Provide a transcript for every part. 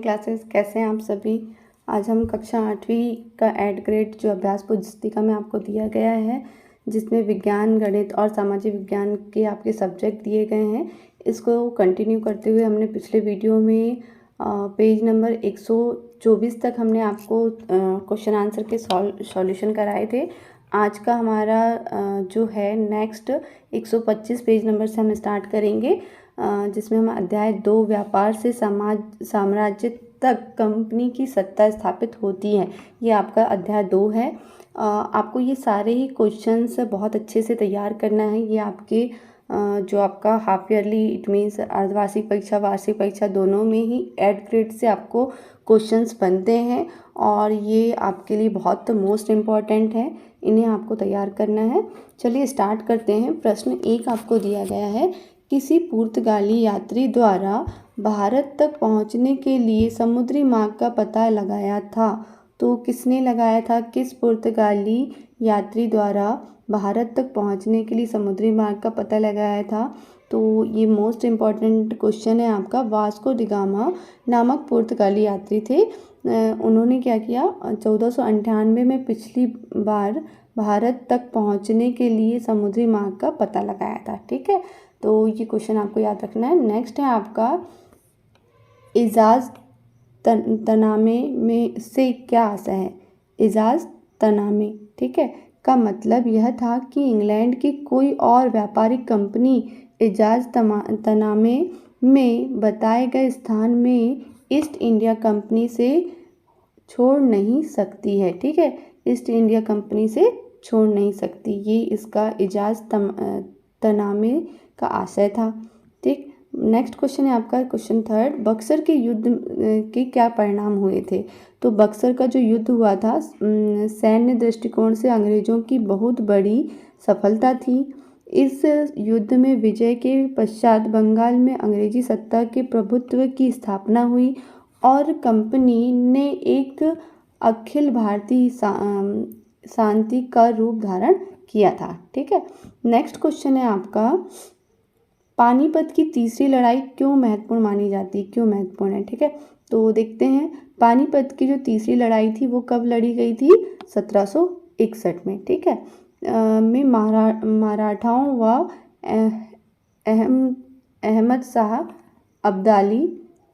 Classes, कैसे हैं आप सभी। आज हम कक्षा 8वीं का ऐड ग्रेड जो अभ्यास पुस्तिका में आपको दिया गया है, जिसमें विज्ञान, गणित और सामाजिक विज्ञान के आपके सब्जेक्ट दिए गए हैं, इसको कंटिन्यू करते हुए हमने पिछले वीडियो में पेज नंबर 124 तक हमने आपको क्वेश्चन आंसर के सॉल्यूशन कराए थे। आज का हमारा जो है नेक्स्ट 125 पेज नंबर से हम स्टार्ट करेंगे, जिसमें हम अध्याय 2 व्यापार से साम्राज्य तक कंपनी की सत्ता स्थापित होती है, ये आपका अध्याय 2 है। आपको ये सारे ही क्वेश्चंस बहुत अच्छे से तैयार करना है। ये आपके जो आपका हाफ ईयरली, इट मीन्स अर्धवार्षिक परीक्षा, वार्षिक परीक्षा, दोनों में ही ऐड ग्रेड से आपको क्वेश्चंस बनते हैं और ये आपके लिए बहुत मोस्ट इम्पॉर्टेंट है, इन्हें आपको तैयार करना है। चलिए स्टार्ट करते हैं। प्रश्न 1 आपको दिया गया है, किसी पुर्तगाली यात्री द्वारा भारत तक पहुंचने के लिए समुद्री मार्ग का पता लगाया था। तो किसने लगाया था? किस पुर्तगाली यात्री द्वारा भारत तक पहुंचने के लिए समुद्री मार्ग का पता लगाया था? तो ये मोस्ट इम्पॉर्टेंट क्वेश्चन है आपका। वास्को डी गामा नामक पुर्तगाली यात्री थे। उन्होंने क्या किया? 1498 में पिछली बार भारत तक पहुंचने के लिए समुद्री मार्ग का पता लगाया था। ठीक है, तो ये क्वेश्चन आपको याद रखना है। नेक्स्ट है आपका, इजाज़ तनामे में से क्या आशय है? इजाज़ तनामे, ठीक है, का मतलब यह था कि इंग्लैंड की कोई और व्यापारिक कंपनी इजाज़ तनामे में बताए गए स्थान में ईस्ट इंडिया कंपनी से छोड़ नहीं सकती है। ठीक है, ईस्ट इंडिया कंपनी से छोड़ नहीं सकती, ये इसका इजाज़ तनामे का आशय था। ठीक, नेक्स्ट क्वेश्चन है आपका क्वेश्चन 3, बक्सर के युद्ध के क्या परिणाम हुए थे? तो बक्सर का जो युद्ध हुआ था, सैन्य दृष्टिकोण से अंग्रेज़ों की बहुत बड़ी सफलता थी। इस युद्ध में विजय के पश्चात बंगाल में अंग्रेजी सत्ता के प्रभुत्व की स्थापना हुई और कंपनी ने एक अखिल भारतीय शांति का रूप धारण किया था। ठीक है, नेक्स्ट क्वेश्चन है आपका, पानीपत की तीसरी लड़ाई क्यों महत्वपूर्ण मानी जाती है? क्यों महत्वपूर्ण है? ठीक है, तो देखते हैं। पानीपत की जो तीसरी लड़ाई थी वो कब लड़ी गई थी? 1761 में। ठीक है, में मराठाओं व अहमद शाह अब्दाली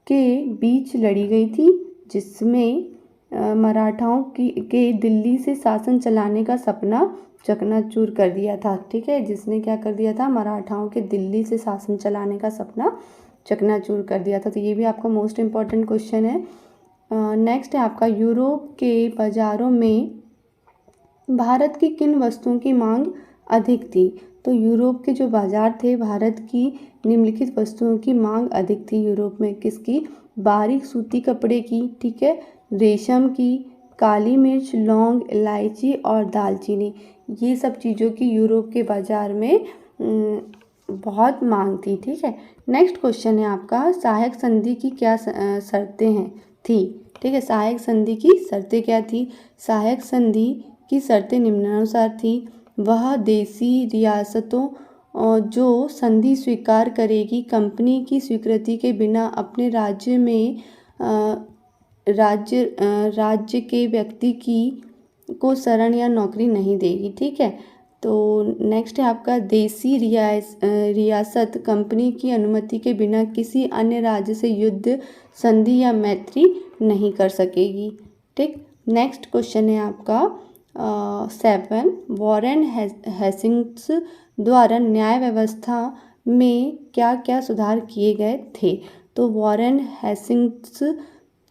के बीच लड़ी गई थी, जिसमें मराठाओं के दिल्ली से शासन चलाने का सपना चकनाचूर कर दिया था। ठीक है, जिसने क्या कर दिया था? मराठाओं के दिल्ली से शासन चलाने का सपना चकनाचूर कर दिया था। तो ये भी आपका मोस्ट इम्पॉर्टेंट क्वेश्चन है। नेक्स्ट है आपका, यूरोप के बाज़ारों में भारत की किन वस्तुओं की मांग अधिक थी? तो यूरोप के जो बाज़ार थे, भारत की निम्नलिखित वस्तुओं की मांग अधिक थी यूरोप में। किसकी? बारीक सूती कपड़े की, ठीक है, रेशम की, काली मिर्च, लौंग, इलायची और दालचीनी, ये सब चीज़ों की यूरोप के बाज़ार में बहुत मांग थी। ठीक है, नेक्स्ट क्वेश्चन है आपका, सहायक संधि की क्या शर्तें हैं थी? ठीक है, सहायक संधि की शर्तें क्या थी? सहायक संधि की शर्तें निम्नानुसार थी, वह देशी रियासतों जो संधि स्वीकार करेगी कंपनी की स्वीकृति के बिना अपने राज्य में राज्य के व्यक्ति को शरण या नौकरी नहीं देगी। ठीक है, तो नेक्स्ट है आपका, देशी रियासत कंपनी की अनुमति के बिना किसी अन्य राज्य से युद्ध, संधि या मैत्री नहीं कर सकेगी। ठीक, नेक्स्ट क्वेश्चन है आपका 7, वॉरेन हेस्टिंग्स द्वारा न्याय व्यवस्था में क्या क्या सुधार किए गए थे? तो वॉरेन हेस्टिंग्स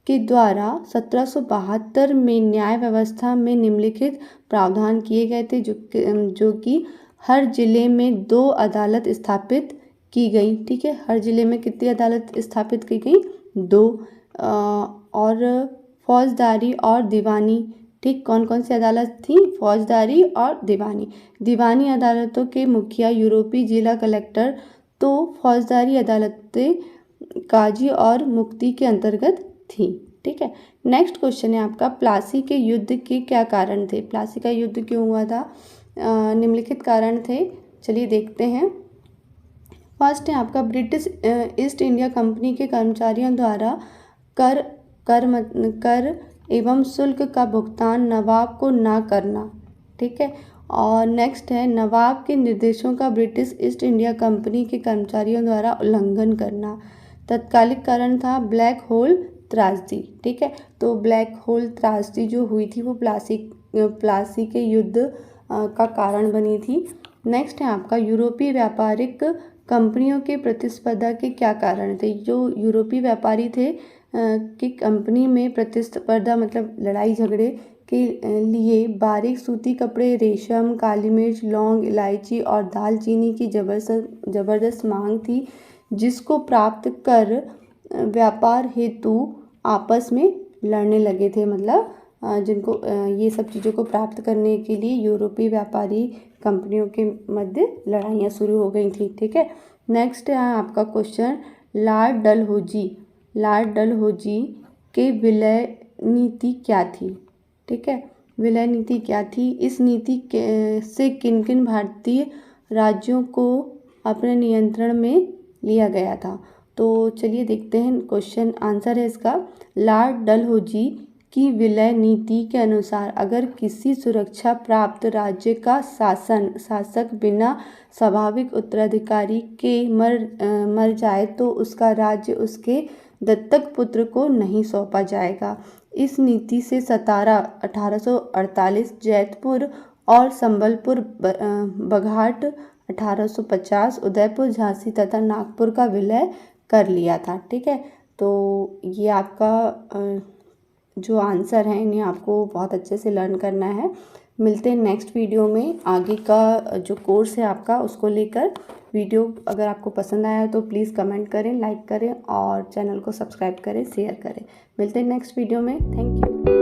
के द्वारा 1772 में न्याय व्यवस्था में निम्नलिखित प्रावधान किए गए थे, जो कि हर जिले में 2 अदालत स्थापित की गई। ठीक है, हर जिले में कितनी अदालत स्थापित की गई? 2। और फौजदारी और दीवानी, ठीक, कौन कौन सी अदालत थी? फौजदारी और दीवानी। दीवानी अदालतों के मुखिया यूरोपीय जिला कलेक्टर, तो फौजदारी अदालतें काजी और मुफ्ती के अंतर्गत थी। ठीक है, नेक्स्ट क्वेश्चन है आपका, प्लासी के युद्ध के क्या कारण थे? प्लासी का युद्ध क्यों हुआ था? निम्नलिखित कारण थे, चलिए देखते हैं। फर्स्ट है आपका, ब्रिटिश ईस्ट इंडिया कंपनी के कर्मचारियों द्वारा कर कर एवं शुल्क का भुगतान नवाब को ना करना। ठीक है। और नेक्स्ट है नवाब के निर्देशों का ब्रिटिश ईस्ट इंडिया कंपनी के कर्मचारियों द्वारा उल्लंघन करना। तत्कालिक कारण था ब्लैक होल त्रासदी। ठीक है। तो ब्लैक होल त्रासदी जो हुई थी वो प्लासी के युद्ध का कारण बनी थी। नेक्स्ट है आपका यूरोपीय व्यापारिक कंपनियों के प्रतिस्पर्धा के क्या कारण थे। जो यूरोपीय व्यापारी थे कि कंपनी में प्रतिस्पर्धा मतलब लड़ाई झगड़े के लिए बारीक सूती कपड़े, रेशम, काली मिर्च, लौंग, इलायची और दालचीनी की ज़बरदस्त मांग थी, जिसको प्राप्त कर व्यापार हेतु आपस में लड़ने लगे थे। मतलब जिनको ये सब चीज़ों को प्राप्त करने के लिए यूरोपीय व्यापारी कंपनियों के मध्य लड़ाइयाँ शुरू हो गई थी। ठीक है। नेक्स्ट है आपका क्वेश्चन लॉर्ड डलहौजी के विलय नीति क्या थी। ठीक है। विलय नीति क्या थी। इस नीति से किन किन भारतीय राज्यों को अपने नियंत्रण में लिया गया था। तो चलिए देखते हैं क्वेश्चन आंसर है इसका। लॉर्ड डलहौजी की विलय नीति के अनुसार अगर किसी सुरक्षा प्राप्त राज्य का शासक बिना स्वाभाविक उत्तराधिकारी के मर जाए तो उसका राज्य उसके दत्तक पुत्र को नहीं सौंपा जाएगा। इस नीति से 1848 जैतपुर और संबलपुर, बघाट 1850, उदयपुर, झांसी तथा नागपुर का विलय कर लिया था। ठीक है। तो ये आपका जो आंसर है इन्हें आपको बहुत अच्छे से लर्न करना है। मिलते हैं नेक्स्ट वीडियो में। आगे का जो कोर्स है आपका उसको लेकर वीडियो अगर आपको पसंद आया तो प्लीज़ कमेंट करें, लाइक करें और चैनल को सब्सक्राइब करें, शेयर करें। मिलते हैं नेक्स्ट वीडियो में। Thank you.